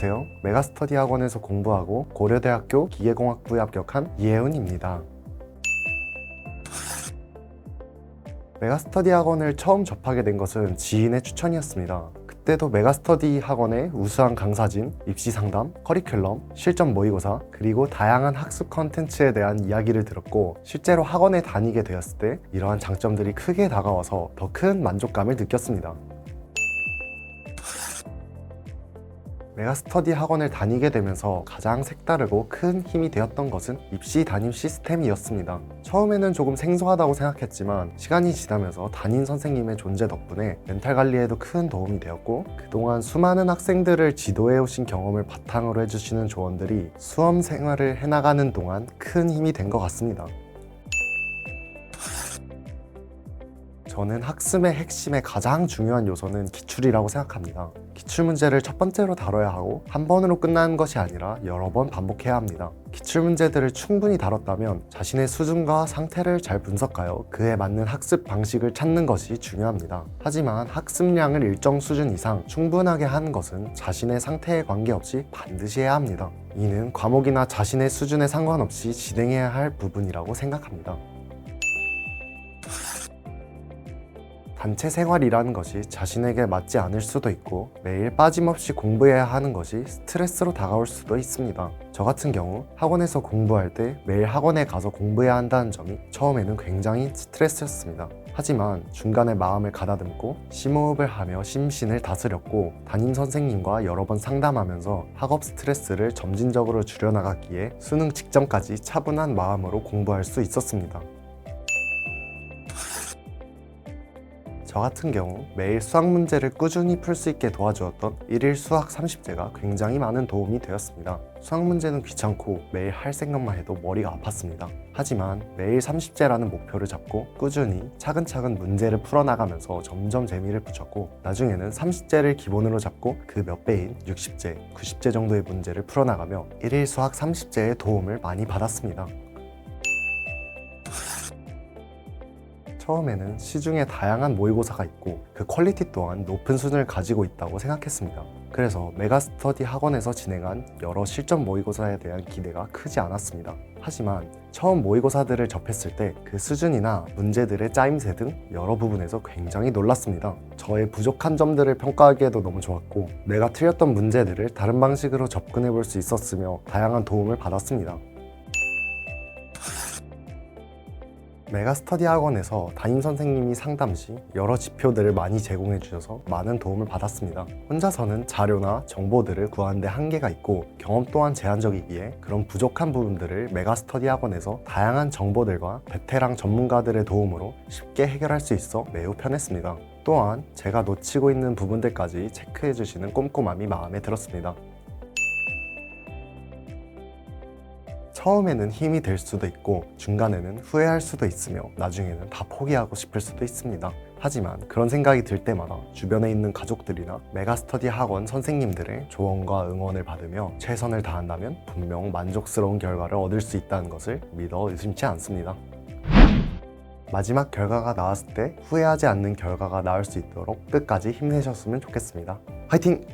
안녕하세요. 메가스터디 학원에서 공부하고 고려대학교 기계공학부에 합격한 이혜훈입니다. 메가스터디 학원을 처음 접하게 된 것은 지인의 추천이었습니다. 그때도 메가스터디 학원의 우수한 강사진, 입시 상담, 커리큘럼, 실전 모의고사, 그리고 다양한 학습 컨텐츠에 대한 이야기를 들었고 실제로 학원에 다니게 되었을 때 이러한 장점들이 크게 다가와서 더 큰 만족감을 느꼈습니다. 메가스터디 학원을 다니게 되면서 가장 색다르고 큰 힘이 되었던 것은 입시 담임 시스템이었습니다. 처음에는 조금 생소하다고 생각했지만 시간이 지나면서 담임 선생님의 존재 덕분에 멘탈 관리에도 큰 도움이 되었고 그동안 수많은 학생들을 지도해 오신 경험을 바탕으로 해주시는 조언들이 수험 생활을 해나가는 동안 큰 힘이 된 것 같습니다. 저는 학습의 핵심의 가장 중요한 요소는 기출이라고 생각합니다. 기출문제를 첫 번째로 다뤄야 하고 한 번으로 끝나는 것이 아니라 여러 번 반복해야 합니다. 기출문제들을 충분히 다뤘다면 자신의 수준과 상태를 잘 분석하여 그에 맞는 학습 방식을 찾는 것이 중요합니다. 하지만 학습량을 일정 수준 이상 충분하게 하는 것은 자신의 상태에 관계없이 반드시 해야 합니다. 이는 과목이나 자신의 수준에 상관없이 진행해야 할 부분이라고 생각합니다. 단체 생활이라는 것이 자신에게 맞지 않을 수도 있고 매일 빠짐없이 공부해야 하는 것이 스트레스로 다가올 수도 있습니다. 저 같은 경우 학원에서 공부할 때 매일 학원에 가서 공부해야 한다는 점이 처음에는 굉장히 스트레스였습니다. 하지만 중간에 마음을 가다듬고 심호흡을 하며 심신을 다스렸고 담임 선생님과 여러 번 상담하면서 학업 스트레스를 점진적으로 줄여나갔기에 수능 직전까지 차분한 마음으로 공부할 수 있었습니다. 저 같은 경우 매일 수학 문제를 꾸준히 풀 수 있게 도와주었던 1일 수학 30제가 굉장히 많은 도움이 되었습니다. 수학 문제는 귀찮고 매일 할 생각만 해도 머리가 아팠습니다. 하지만 매일 30제라는 목표를 잡고 꾸준히 차근차근 문제를 풀어나가면서 점점 재미를 붙였고 나중에는 30제를 기본으로 잡고 그 몇 배인 60제, 90제 정도의 문제를 풀어나가며 1일 수학 30제의 도움을 많이 받았습니다. 처음에는 시중에 다양한 모의고사가 있고 그 퀄리티 또한 높은 수준을 가지고 있다고 생각했습니다. 그래서 메가스터디 학원에서 진행한 여러 실전 모의고사에 대한 기대가 크지 않았습니다. 하지만 처음 모의고사들을 접했을 때 그 수준이나 문제들의 짜임새 등 여러 부분에서 굉장히 놀랐습니다. 저의 부족한 점들을 평가하기에도 너무 좋았고 내가 틀렸던 문제들을 다른 방식으로 접근해 볼 수 있었으며 다양한 도움을 받았습니다. 메가스터디 학원에서 담임 선생님이 상담 시 여러 지표들을 많이 제공해 주셔서 많은 도움을 받았습니다. 혼자서는 자료나 정보들을 구하는 데 한계가 있고 경험 또한 제한적이기에 그런 부족한 부분들을 메가스터디 학원에서 다양한 정보들과 베테랑 전문가들의 도움으로 쉽게 해결할 수 있어 매우 편했습니다. 또한 제가 놓치고 있는 부분들까지 체크해 주시는 꼼꼼함이 마음에 들었습니다. 처음에는 힘이 될 수도 있고 중간에는 후회할 수도 있으며 나중에는 다 포기하고 싶을 수도 있습니다. 하지만 그런 생각이 들 때마다 주변에 있는 가족들이나 메가스터디 학원 선생님들의 조언과 응원을 받으며 최선을 다한다면 분명 만족스러운 결과를 얻을 수 있다는 것을 믿어 의심치 않습니다. 마지막 결과가 나왔을 때 후회하지 않는 결과가 나올 수 있도록 끝까지 힘내셨으면 좋겠습니다. 화이팅!